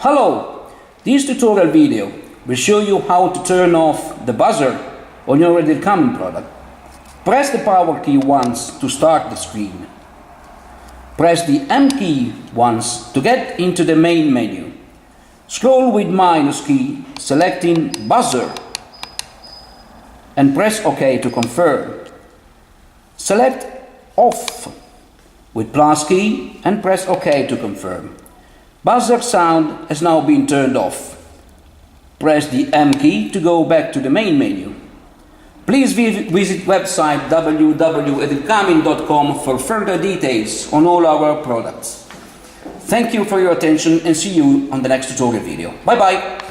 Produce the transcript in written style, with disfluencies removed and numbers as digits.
Hello! This tutorial video will show you how to turn off the buzzer on your Edilkamin product. Press the power key once to start the screen. Press the M key once to get into the main menu. Scroll with minus key, selecting buzzer, and press OK to confirm. Select off with plus key and press OK to confirm. Buzzer sound has now been turned off. Press the M key to go back to the main menu. Please visit website www.edilkamin.com for further details on all our products. Thank you for your attention and see you on the next tutorial video. Bye bye!